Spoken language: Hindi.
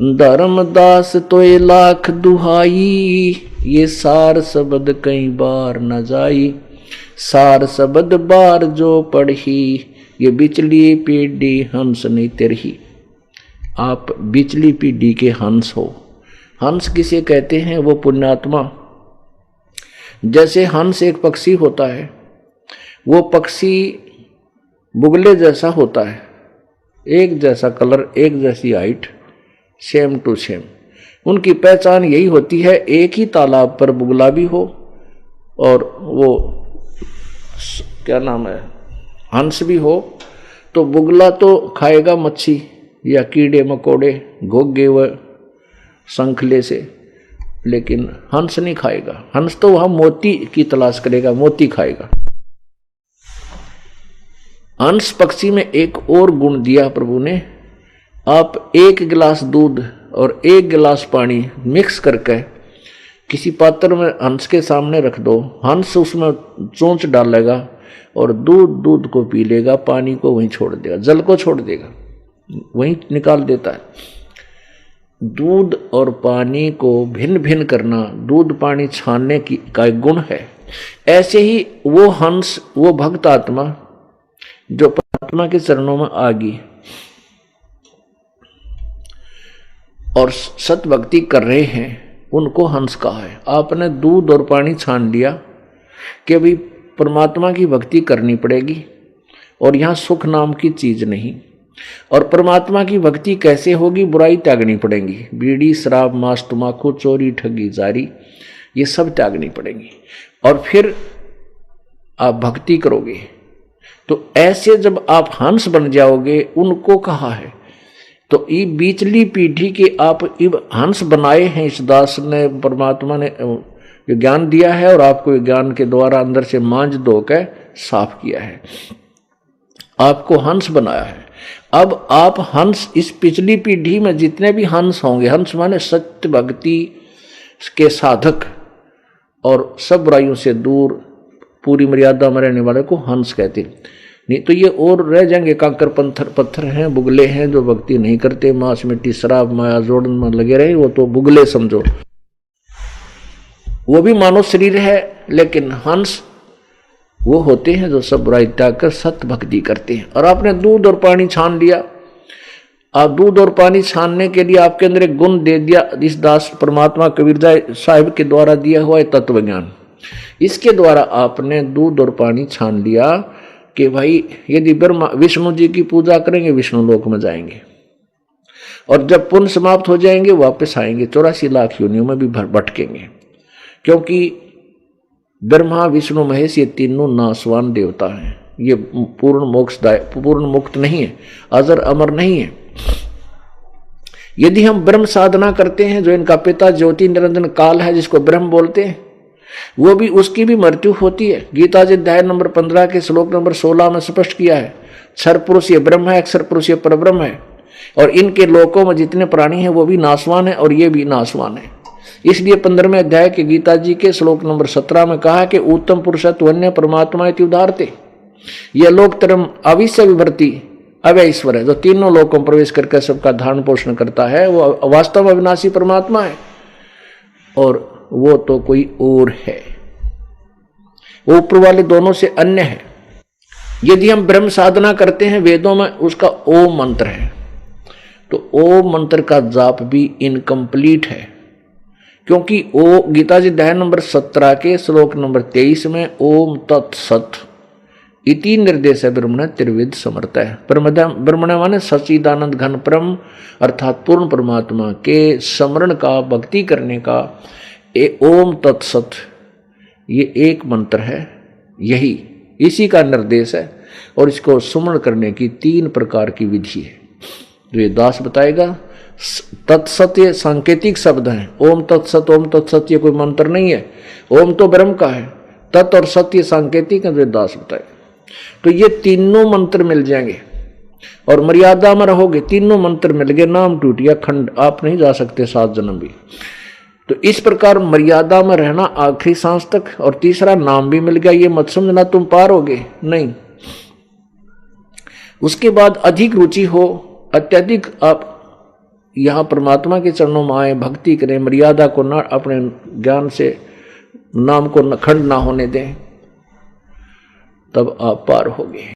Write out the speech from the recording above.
धर्मदास तोय लाख दुहाई, ये सार शब्द कई बार न जाई। सार शब्द बार जो पढ़ी, ये बिचली पीढ़ी हंस नहीं तेरही। आप बिचली पीढ़ी के हंस हो। हंस किसे कहते हैं? वो पुण्यात्मा। जैसे हंस एक पक्षी होता है, वो पक्षी बुगले जैसा होता है, एक जैसा कलर, एक जैसी हाइट, सेम टू सेम। उनकी पहचान यही होती है, एक ही तालाब पर बुगला भी हो और वो क्या नाम है, हंस भी हो। तो बुगला तो खाएगा मच्छी या कीड़े मकोड़े, घोगे व शंखले से, लेकिन हंस नहीं खाएगा। हंस तो वहां मोती की तलाश करेगा, मोती खाएगा। हंस पक्षी में एक और गुण दिया प्रभु ने। आप एक गिलास दूध और एक गिलास पानी मिक्स करके किसी पात्र में हंस के सामने रख दो, हंस उसमें चोंच डालेगा और दूध को पी लेगा, पानी को वहीं छोड़ देगा, जल को छोड़ देगा, वहीं निकाल देता है। दूध और पानी को भिन्न भिन्न करना दूध पानी छानने की का गुण है। ऐसे ही वो हंस, वो भक्त आत्मा जो परमात्मा के चरणों में आ गई और सत भक्ति कर रहे हैं, उनको हंस कहा है। आपने दूध और पानी छान लिया कि भाई परमात्मा की भक्ति करनी पड़ेगी और यहाँ सुख नाम की चीज नहीं। और परमात्मा की भक्ति कैसे होगी? बुराई त्यागनी पड़ेगी, बीड़ी शराब मांस तम्बाकू चोरी ठगी जारी, ये सब त्यागनी पड़ेगी और फिर आप भक्ति करोगे। तो ऐसे जब आप हंस बन जाओगे, उनको कहा है। तो ये बीचली पीढ़ी के आप हंस बनाए हैं। इस दास ने, परमात्मा ने ज्ञान दिया है और आपको ज्ञान के द्वारा अंदर से मांझ धो के साफ किया है, आपको हंस बनाया है। अब आप हंस, इस पिछली पीढ़ी में जितने भी हंस होंगे, हंस माने सत्य भक्ति के साधक और सब बुराइयों से दूर पूरी मर्यादा में रहने वाले को हंस कहते हैं। नहीं तो ये और रह जाएंगे, कांकर पत्थर हैं, बुगले हैं जो भक्ति नहीं करते, मांस मिट्टी शराब माया जोड़न में लगे रहे, वो तो बुगले समझो। वो भी मानव शरीर है, लेकिन हंस वो होते हैं जो सब बुराई त्याग कर सत्य भक्ति करते हैं। और आपने दूध और पानी छान लिया। आप दूध और पानी छानने के लिए आपके अंदर एक गुण दे दिया, इस दास परमात्मा कबीरदास साहिब के द्वारा दिया हुआ है तत्व ज्ञान। इसके द्वारा आपने दूध और पानी छान लिया कि भाई यदि ब्रह्मा विष्णु जी की पूजा करेंगे, विष्णु लोक में जाएंगे, और जब पुण्य समाप्त हो जाएंगे वापस आएंगे, 84 लाख योनियों में भी भटकेंगे। क्योंकि ब्रह्मा विष्णु महेश ये तीनों नासवान देवता हैं, ये पूर्ण मोक्षदाय, पूर्ण मुक्त नहीं है, अजर अमर नहीं है। यदि हम ब्रह्म साधना करते हैं, जो इनका पिता ज्योति निरंजन काल है, जिसको ब्रह्म बोलते हैं, वो भी, उसकी भी मृत्यु होती है। गीता जी अध्याय नंबर 15 के श्लोक नंबर 16 में स्पष्ट किया है, क्षर पुरुष ये ब्रह्म है, अक्षर पुरुष ये परब्रह्म है, और इनके लोकों में जितने प्राणी हैं वो भी नासवान है और ये भी नासवान है। इसलिए 15वें अध्याय के गीता जी के श्लोक नंबर 17 में कहा कि उत्तम पुरुषत्व अन्य परमात्मा इति उदारते, यह लोक तरम अविश्य विभर्ति अव्यय ईश्वर है, जो तीनों लोकों में प्रवेश करके सबका धारण पोषण करता है, वो वास्तव में अविनाशी परमात्मा है और वो तो कोई और है, वो ऊपर वाले दोनों से अन्य है। यदि हम ब्रह्म साधना करते हैं, वेदों में उसका ओम मंत्र है, तो ओम मंत्र का जाप भी इनकम्प्लीट है, क्योंकि ओ गीता जी अध्याय नंबर 17 के श्लोक नंबर 23 में ओम तत्सत इति निर्देश है ब्रह्मण त्रिविध समर्थ है। ब्रह्मण माने सच्चिदानंद घन परम अर्थात पूर्ण परमात्मा के स्मरण का, भक्ति करने का ओम तत्सत, ये एक मंत्र है, यही इसी का निर्देश है। और इसको सुमरण करने की 3 प्रकार की विधि है, जो ये दास बताएगा। तत्सत ये सांकेतिक शब्द है, ओम तत्सत ये कोई मंत्र नहीं है, ओम तो ब्रह्म का है, तत् और सत्य सांकेतिक है, जो दास बताएगा। तो ये तीनों मंत्र मिल जाएंगे और मर्यादा में रहोगे, तीनों मंत्र मिल गए, नाम टूट गया, खंड आप नहीं जा सकते 7 जन्म भी। तो इस प्रकार मर्यादा में रहना आखिरी सांस तक, और तीसरा नाम भी मिल गया, ये मत समझना तुम पार होगे, नहीं। उसके बाद अधिक रुचि हो, अत्यधिक आप यहाँ परमात्मा के चरणों में आए, भक्ति करें, मर्यादा को न अपने ज्ञान से नाम को खंड ना होने दें, तब आप पार होगे।